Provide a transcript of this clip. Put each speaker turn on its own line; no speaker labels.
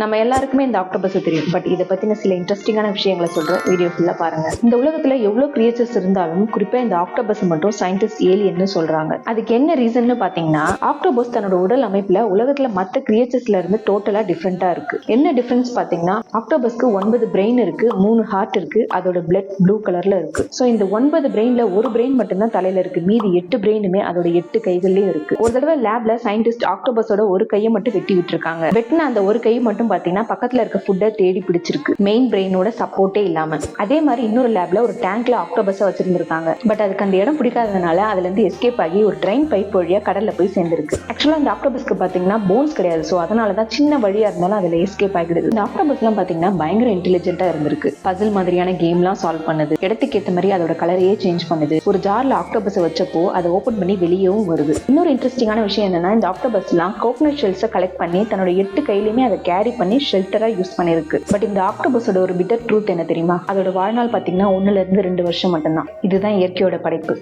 நம்ம எல்லாருக்குமே இந்த ஆக்டோபஸ் தெரியும். பட் இதை பத்தின சில இன்ட்ரெஸ்டிங்கான விஷயங்களை சொல்ற வீடியோ ஃபுல்லா பாருங்க. இந்த உலகத்துல எவ்வளவு கிரியேச்சர்ஸ் இருந்தாலும் குறிப்பா இந்த ஆக்டோபஸ் மட்டும் சயின்டிஸ்ட் ஏலியன்னு சொல்றாங்க. அதுக்கு என்ன ரீசன்னு பாத்தீங்கன்னா, ஆக்டோபஸ் தன்னோட உடல் அமைப்புல உலகத்துல மத்த கிரியேச்சர்ஸ்ல இருந்து டோட்டலா டிஃப்ரெண்டா இருக்கு. என்ன டிஃபரன்ஸ் பாத்தீங்கன்னா, ஆக்டோபஸ்க்கு 9 பிரெயின் இருக்கு, 3 ஹார்ட் இருக்கு, அதோட பிளட் ப்ளூ கலர்ல இருக்கு. சோ இந்த 9 பிரெயின்ல ஒரு பிரெயின் மட்டும்தான் தலையில இருக்கு, மீதி 8 பிரெயினுமே அதோட 8 கைகள்லயும் இருக்கு. ஒரு தடவை லேப்ல சயின்டிஸ்ட் ஆக்டோபஸோட ஒரு கையை மட்டும் வெட்டி விட்டுருக்காங்க. வெட்டின அந்த ஒரு கை மட்டும் பாத்தீங்கன்னா பக்கத்துல இருக்க ஃபுட்டை தேடி பிடிச்சிருக்கு, மெயின் பிரெயினோட சப்போர்ட்டே இல்லாம. அதே மாதிரி இன்னொரு லேப்ல ஒரு டேங்க்ல ஆக்டோபஸ வச்சிருந்திருக்காங்க. பட் அதுக்கு அந்த இடம் பிடிக்காததுனால அதுல இருந்து எஸ்கேப் ஆகி ஒரு ட்ரெயின் பைப் வழியா கடல்ல போய் சேர்ந்திருக்கு. ஆக்சுவலா இந்த ஆக்டோபஸ்க்கு பாத்தீங்கன்னா போன்ஸ் கிடையாது. சோ அதனாலதான் சின்ன வழியா இருந்தாலும் அதுல எஸ்கேப் ஆகிடுது. இந்த ஆக்டோபஸ் எல்லாம் பாத்தீங்கன்னா பயங்கர இன்டெலிஜென்ட்டா இருந்திருக்கு. பசில் மாதிரியான கேம் எல்லாம் சால்வ் பண்ணுது, இடத்துக்கு ஏற்ற மாதிரி அதோட கலரையே சேஞ்ச் பண்ணுது. ஒரு ஜார்ல ஆக்டோபஸ் வச்சப்போ அதை ஓபன் பண்ணி வெளியவும் வருது. இன்னொரு இன்ட்ரெஸ்டிங்கான விஷயம் என்னன்னா, இந்த ஆக்டோபஸ் எல்லாம் கோகனட் ஷெல்ஸை கலெக்ட் பண்ணி தன்னோட 8 கையிலுமே அதை கேரி பண்ணி ஷெல்டரா யூஸ் பண்ணிருக்கு. பட் இந்த ஆக்டோபஸோட ஒரு பிட்டர் ட்ரூத் என்ன தெரியுமா? அதோட வாழ்நாள் பாத்தீங்கன்னா 1 to 2 வருஷம் மட்டும்தான். இதுதான் இயற்கையோட படைப்பு.